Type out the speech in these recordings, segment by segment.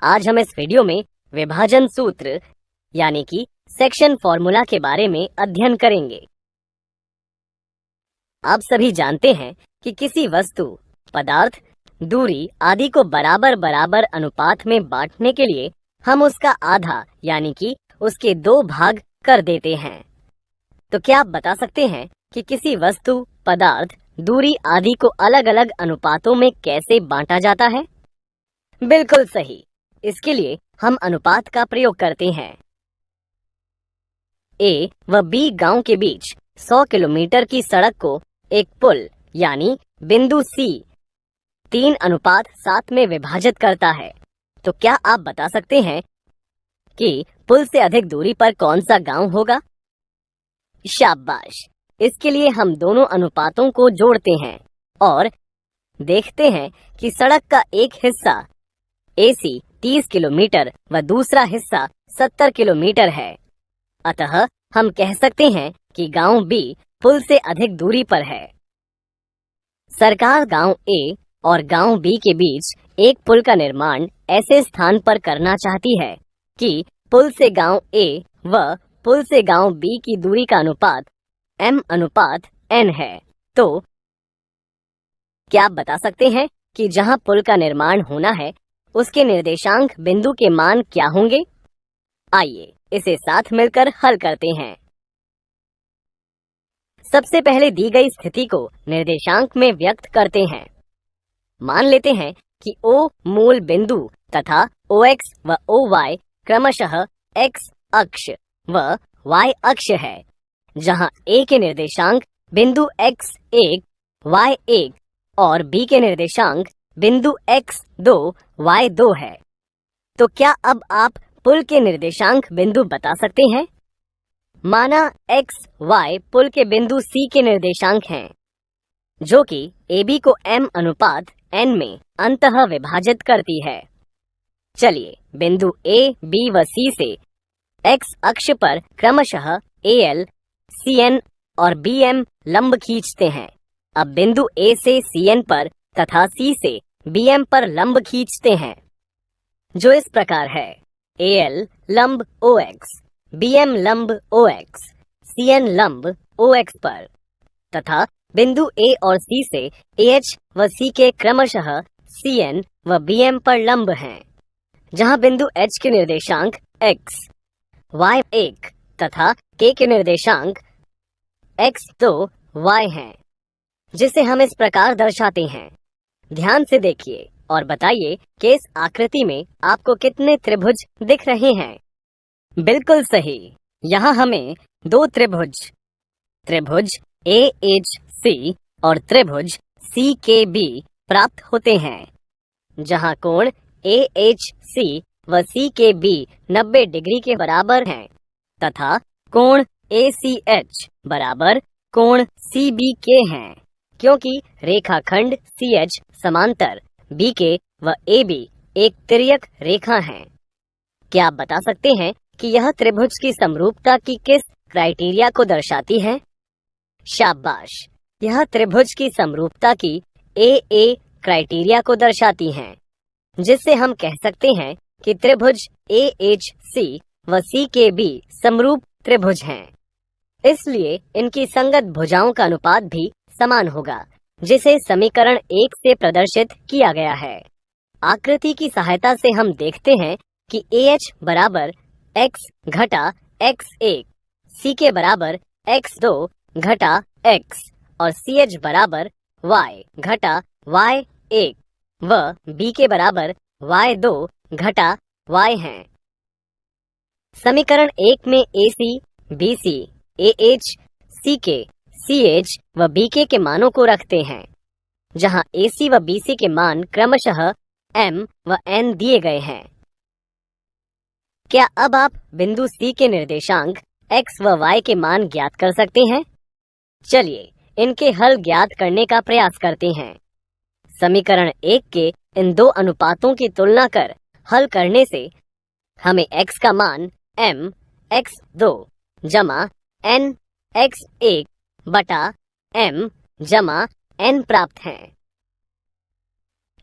आज हम इस वीडियो में विभाजन सूत्र यानी कि सेक्शन फॉर्मूला के बारे में अध्ययन करेंगे। आप सभी जानते हैं कि किसी वस्तु, पदार्थ, दूरी आदि को बराबर बराबर अनुपात में बांटने के लिए हम उसका आधा यानी कि उसके 2 भाग कर देते हैं। तो क्या आप बता सकते हैं कि किसी वस्तु, पदार्थ, दूरी आदि को अलग अलग अनुपातों में कैसे बांटा जाता है? बिल्कुल सही। इसके लिए हम अनुपात का प्रयोग करते हैं। ए व बी गांव के बीच 100 किलोमीटर की सड़क को एक पुल यानी बिंदु सी 3:7 में विभाजित करता है। तो क्या आप बता सकते हैं कि पुल से अधिक दूरी पर कौन सा गांव होगा? शाबाश। इसके लिए हम दोनों अनुपातों को जोड़ते हैं और देखते हैं कि सड़क का एक हिस्सा AC 30 किलोमीटर व दूसरा हिस्सा 70 किलोमीटर है। अतः हम कह सकते हैं कि गांव B पुल से अधिक दूरी पर है। सरकार गांव A और गांव B के बीच एक पुल का निर्माण ऐसे स्थान पर करना चाहती है कि पुल से गांव A व पुल से गांव B की दूरी का अनुपात M/N है। तो क्या आप बता सकते हैं कि जहां पुल का निर्माण होना है उसके निर्देशांक बिंदु के मान क्या होंगे? आइए इसे साथ मिलकर हल करते हैं। सबसे पहले दी गई स्थिति को निर्देशांक में व्यक्त करते हैं। मान लेते हैं कि O मूल बिंदु तथा OX व OY क्रमशः X अक्ष व Y अक्ष है, जहां A के निर्देशांक बिंदु X1, Y1 और B के निर्देशांक बिंदु X2, Y2 है। तो क्या अब आप पुल के निर्देशांक बिंदु बता सकते हैं? माना X, Y पुल के बिंदु C के निर्देशांक हैं, जो कि AB को M/N में अंततः विभाजित करती है। चलिए बिंदु A, B व C से X अक्ष पर क्रमशः AL, CN और BM लंब खींचते हैं। अब बिंदु A से CN पर तथा C से BM पर लंब खींचते हैं, जो इस प्रकार है। AL लंब OX, BM लंब OX, CN लंब OX पर तथा बिंदु A और C से AH व C के क्रमशः CN व BM पर लंब हैं, जहां बिंदु H के निर्देशांक X, Y1 तथा K के निर्देशांक X2, Y हैं, जिसे हम इस प्रकार दर्शाते हैं। ध्यान से देखिए और बताइए कि इस आकृति में आपको कितने त्रिभुज दिख रहे हैं? बिल्कुल सही। यहाँ हमें 2 त्रिभुज AHC और त्रिभुज CKB प्राप्त होते हैं, जहाँ कोण AHC व CKB 90 डिग्री के बराबर हैं तथा कोण ACH बराबर कोण CBK हैं, क्योंकि रेखाखंड CH समांतर BK व AB एक तिर्यक रेखा हैं। क्या आप बता सकते हैं कि यह त्रिभुज की समरूपता की किस क्राइटेरिया को दर्शाती है? शाबाश। यह त्रिभुज की समरूपता की AA क्राइटेरिया को दर्शाती हैं, जिससे हम कह सकते हैं कि त्रिभुज AHC व CKB समरूप त्रिभुज हैं। इसलिए इनकी संगत भुजाओं का अनुपात भी समान होगा, जिसे समीकरण 1 से प्रदर्शित किया गया है। आकृति की सहायता से हम देखते हैं कि AH बराबर X घटा X1, CK बराबर X2 घटा X और CH बराबर Y घटा Y1 व BK बराबर Y2 घटा Y हैं। समीकरण 1 में AC, BC, AH, CK, CH व BK के मानों को रखते हैं, जहां AC व BC के मान क्रमशः M व N दिए गए हैं। क्या अब आप बिंदु C के निर्देशांक X व Y के मान ज्ञात कर सकते हैं? चलिए इनके हल ज्ञात करने का प्रयास करते हैं। समीकरण 1 के इन 2 अनुपातों की तुलना कर हल करने से हमें X का मान M X2 जमा N X1 बटा M जमा N प्राप्त है।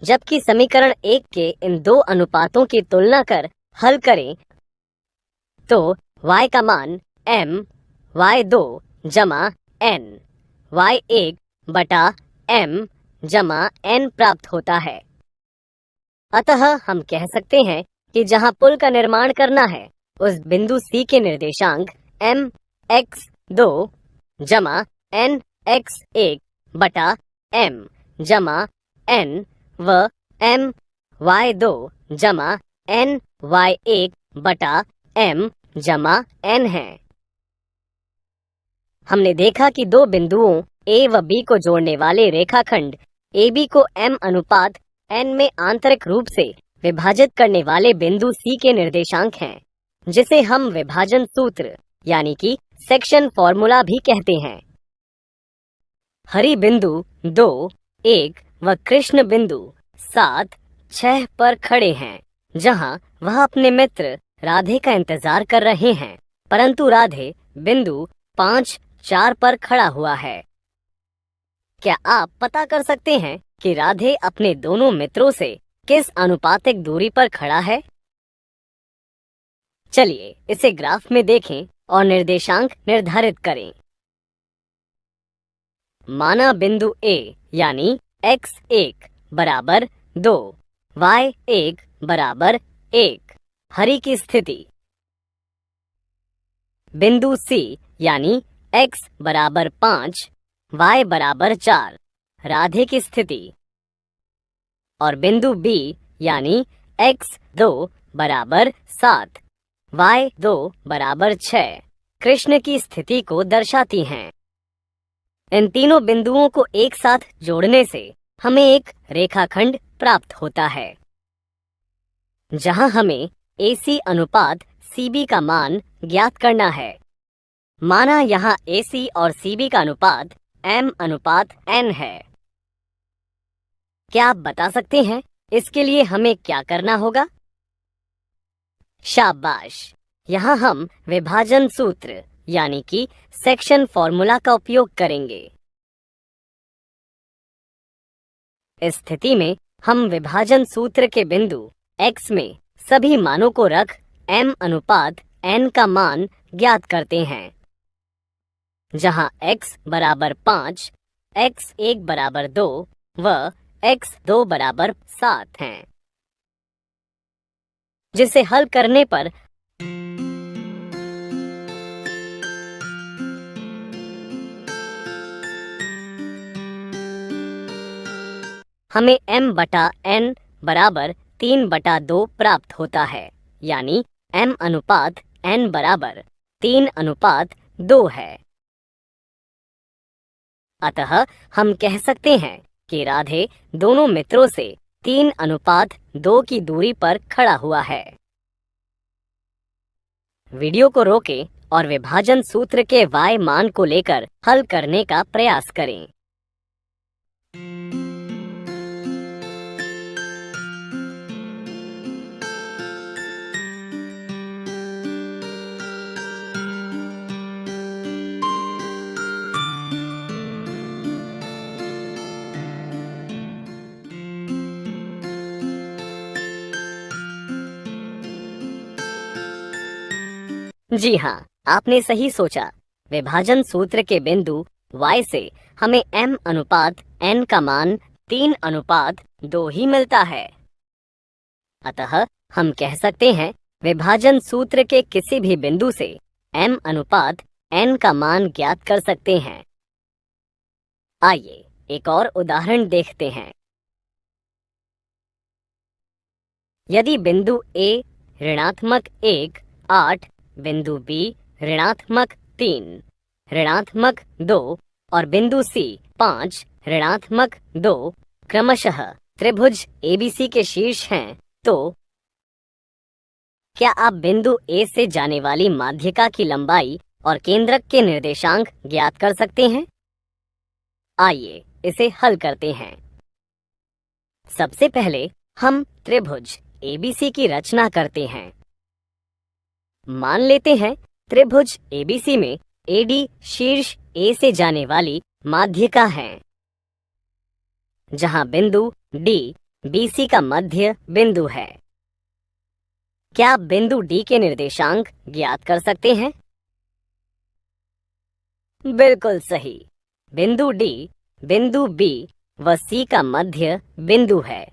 जबकि समीकरण 1 के इन दो अनुपातों की तुलना कर हल करें तो y का मान m y2 जमा n y1 बटा m जमा n प्राप्त होता है। अतः हम कह सकते हैं कि जहां पुल का निर्माण करना है उस बिंदु C के निर्देशांक m x2 जमा n x1 बटा m जमा n व m y2 जमा n y1 बटा m जमा n है। हमने देखा कि दो बिंदुओं A व B को जोड़ने वाले रेखाखंड AB को m अनुपात n में आंतरिक रूप से विभाजित करने वाले बिंदु C के निर्देशांक हैं, जिसे हम विभाजन सूत्र यानी कि सेक्शन फॉर्मूला भी कहते हैं। हरि बिंदु 2, 1 व कृष्ण बिंदु 7, 6 पर खड़े हैं, जहां वह अपने मित्र राधे का इंतजार कर रहे हैं, परंतु राधे बिंदु 5, 4 पर खड़ा हुआ है। क्या आप पता कर सकते हैं कि राधे अपने दोनों मित्रों से किस आनुपातिक दूरी पर खड़ा है? चलिए इसे ग्राफ में देखें और निर्देशांक निर्धारित करें। माना बिंदु A यानी x1 बराबर 2, y1 बराबर 1 हरि की स्थिति। बिंदु C यानी x बराबर 5, y बराबर 4 राधे की स्थिति। और बिंदु B यानी x2 बराबर 7, y2 बराबर 6 कृष्ण की स्थिति को दर्शाती हैं। इन तीनों बिंदुओं को एक साथ जोड़ने से हमें एक रेखाखंड प्राप्त होता है, जहां हमें AC अनुपात CB का मान ज्ञात करना है। माना यहाँ AC और CB का अनुपात M अनुपात N है। क्या आप बता सकते हैं इसके लिए हमें क्या करना होगा? शाबाश! यहाँ हम विभाजन सूत्र यानी कि सेक्शन फॉर्मूला का उपयोग करेंगे। इस स्थिति में हम विभाजन सूत्र के बिंदु x में सभी मानों को रख m अनुपात n का मान ज्ञात करते हैं, जहां x बराबर 5, x1 बराबर 2 व x2 बराबर 7 हैं, जिसे हल करने पर हमें m बटा n बराबर 3/2 प्राप्त होता है, यानी m अनुपात n बराबर 3:2 है। अतः हम कह सकते हैं कि राधे दोनों मित्रों से 3:2 की दूरी पर खड़ा हुआ है। वीडियो को रोकें और विभाजन सूत्र के y मान को लेकर हल करने का प्रयास करें। जी हाँ, आपने सही सोचा। विभाजन सूत्र के बिंदु y से हमें m अनुपात n का मान 3:2 ही मिलता है। अतः हम कह सकते हैं विभाजन सूत्र के किसी भी बिंदु से m अनुपात n का मान ज्ञात कर सकते हैं। आइए एक और उदाहरण देखते हैं। यदि बिंदु A ऋणात्मक 1, 8, बिंदु B ऋणात्मक 3, ऋणात्मक 2 और बिंदु C 5, ऋणात्मक 2 क्रमशः त्रिभुज ABC के शीर्ष हैं, तो क्या आप बिंदु A से जाने वाली माध्यिका की लंबाई और केंद्रक के निर्देशांक ज्ञात कर सकते हैं? आइए इसे हल करते हैं। सबसे पहले हम त्रिभुज ABC की रचना करते हैं। मान लेते हैं त्रिभुज ABC में AD शीर्ष A से जाने वाली माध्यिका है, जहां बिंदु D BC का मध्य बिंदु है। क्या आप बिंदु D के निर्देशांक ज्ञात कर सकते हैं? बिल्कुल सही। बिंदु D बिंदु B व C का मध्य बिंदु है।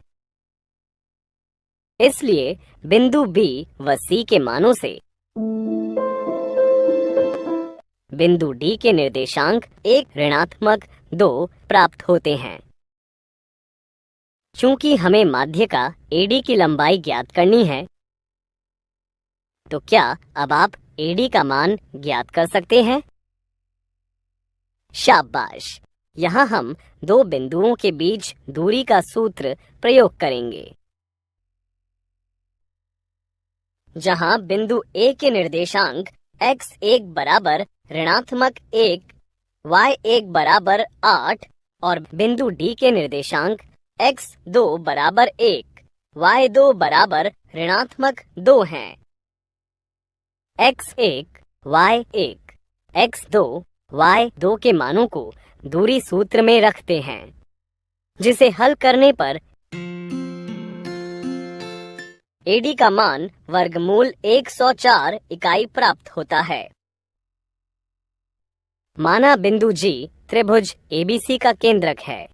इसलिए बिंदु B व C के मानों से बिंदु D के निर्देशांक 1 ऋणात्मक 2 प्राप्त होते हैं। चूंकि हमें माध्य का AD की लंबाई ज्ञात करनी है, तो क्या अब आप AD का मान ज्ञात कर सकते हैं? शाबाश! यहाँ हम दो बिंदुओं के बीच दूरी का सूत्र प्रयोग करेंगे। जहाँ बिंदु A के निर्देशांक x1 बराबर ऋणात्मक 1, y1 बराबर 8 और बिंदु D के निर्देशांक x2 बराबर 1, y2 बराबर ऋणात्मक 2 हैं। x1, y1, x2, y2 के मानों को दूरी सूत्र में रखते हैं, जिसे हल करने पर AD का मान वर्गमूल 104 इकाई प्राप्त होता है। माना बिंदु G त्रिभुज ABC का केंद्रक है।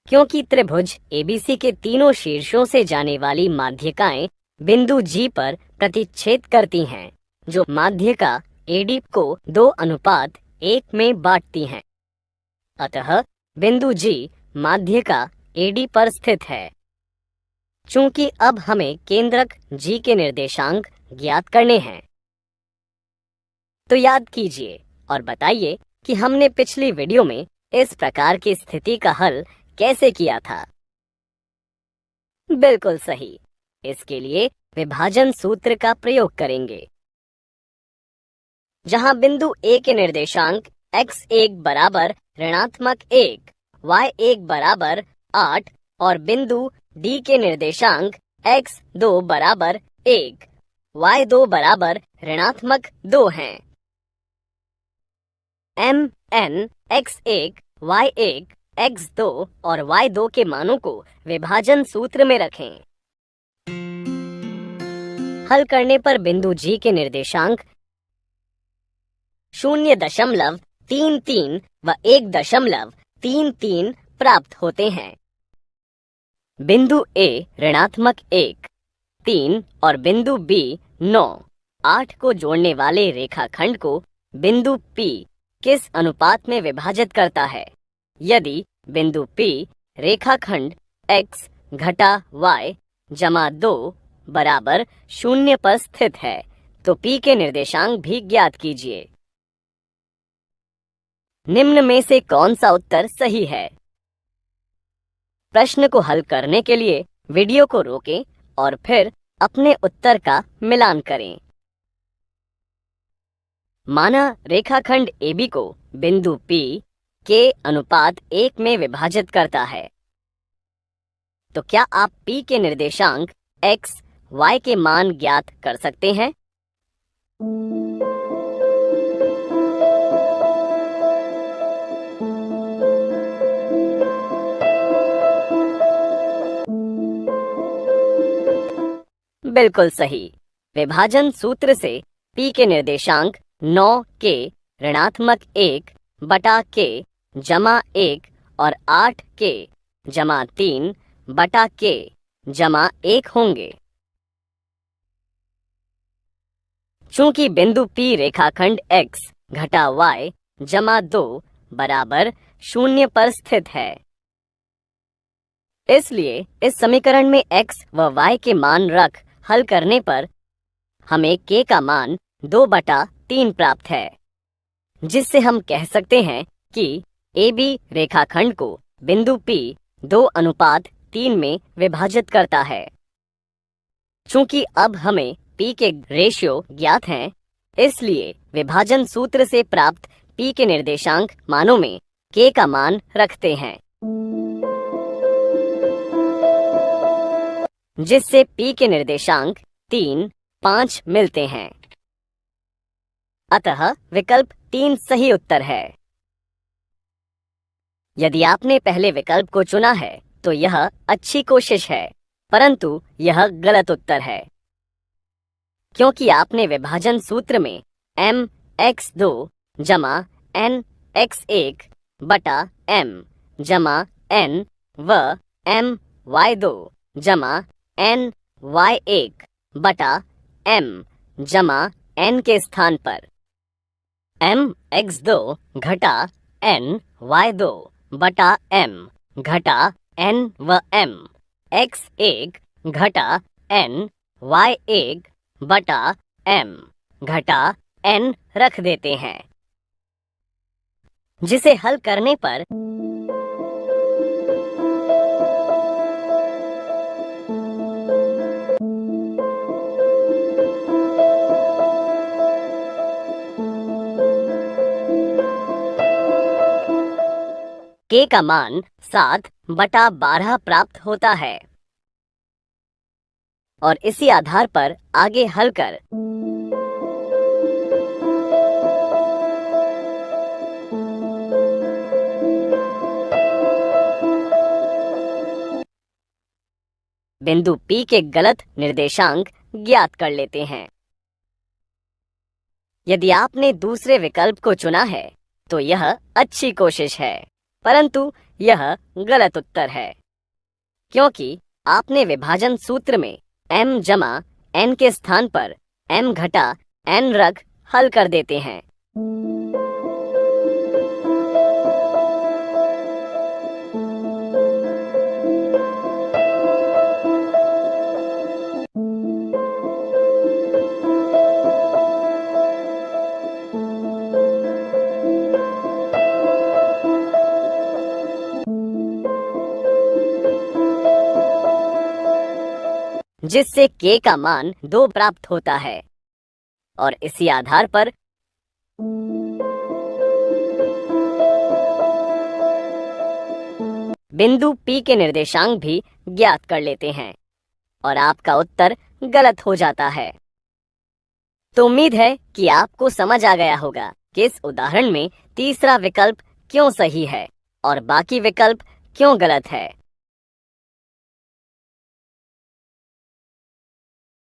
क्योंकि त्रिभुज ABC के तीनों शीर्षों से जाने वाली माध्यिकाएं बिंदु G पर प्रतिच्छेद करती हैं, जो माध्य का AD को 2:1 में बांटती हैं। अतः बिंदु G माध्य का AD पर स्थित है। चूंकि अब हमें केंद्रक G के निर्देशांक ज्ञात करने हैं, तो याद कीजिए और बताइए कि हमने पिछली वीडियो में इस प्रकार की स्थिति का हल कैसे किया था। बिल्कुल सही। इसके लिए विभाजन सूत्र का प्रयोग करेंगे। जहां बिंदु A के निर्देशांक x1 बराबर ऋणात्मक 1, y1 बराबर 8 और बिंदु D के निर्देशांक x2 बराबर 1, y2 बराबर ऋणात्मक 2 हैं। N x1, y1, x2 और y2 के मानों को विभाजन सूत्र में रखें। हल करने पर बिंदु G के निर्देशांक 0.33 व 1.33 प्राप्त होते हैं। बिंदु A ऋणात्मक 1, 3 और बिंदु B 9, 8 को जोड़ने वाले रेखाखंड को बिंदु P किस अनुपात में विभाजित करता है? यदि बिंदु P रेखाखंड x घटा y जमा 2 बराबर 0 पर स्थित है, तो P के निर्देशांक भी ज्ञात कीजिए। निम्न में से कौन सा उत्तर सही है? प्रश्न को हल करने के लिए वीडियो को रोकें और फिर अपने उत्तर का मिलान करें। माना रेखाखंड AB को बिंदु P के अनुपात 1 में विभाजित करता है, तो क्या आप P के निर्देशांक x, y के मान ज्ञात कर सकते हैं? बिल्कुल सही। विभाजन सूत्र से P के निर्देशांक 9 के ऋणात्मक 1 बटा k जमा 1 और 8 k जमा 3 बटा k जमा 1 होंगे। चूंकि बिंदु P रेखाखंड x घटा y जमा 2 बराबर 0 पर स्थित है, इसलिए इस समीकरण में x व y के मान रख हल करने पर हमें k का मान 2/3 प्राप्त है, जिससे हम कह सकते हैं कि AB रेखाखंड को बिंदु P 2:3 में विभाजित करता है। चूंकि अब हमें P के रेशियो ज्ञात हैं, इसलिए विभाजन सूत्र से प्राप्त P के निर्देशांक मानों में k का मान रखते हैं, जिससे P के निर्देशांक 3, 5 मिलते हैं। अतः विकल्प 3 सही उत्तर है। यदि आपने पहले विकल्प को चुना है, तो यह अच्छी कोशिश है, परंतु यह गलत उत्तर है, क्योंकि आपने विभाजन सूत्र में m x2 जमा n x1 बटा m जमा n व m y2 जमा n y1 बटा m जमा n के स्थान पर m x2 घटा n y2 बटा m घटा n व m x1 घटा n y1 बटा m घटा n रख देते हैं, जिसे हल करने पर k का मान 7/12 प्राप्त होता है और इसी आधार पर आगे हल कर बिंदु P के गलत निर्देशांक ज्ञात कर लेते हैं। यदि आपने दूसरे विकल्प को चुना है तो यह अच्छी कोशिश है, परंतु यह गलत उत्तर है, क्योंकि आपने विभाजन सूत्र में m जमा n के स्थान पर m घटा n रख हल कर देते हैं। जिससे k का मान 2 प्राप्त होता है और इसी आधार पर बिंदु P के निर्देशांक भी ज्ञात कर लेते हैं और आपका उत्तर गलत हो जाता है। तो उम्मीद है कि आपको समझ आ गया होगा कि इस उदाहरण में तीसरा विकल्प क्यों सही है और बाकी विकल्प क्यों गलत है।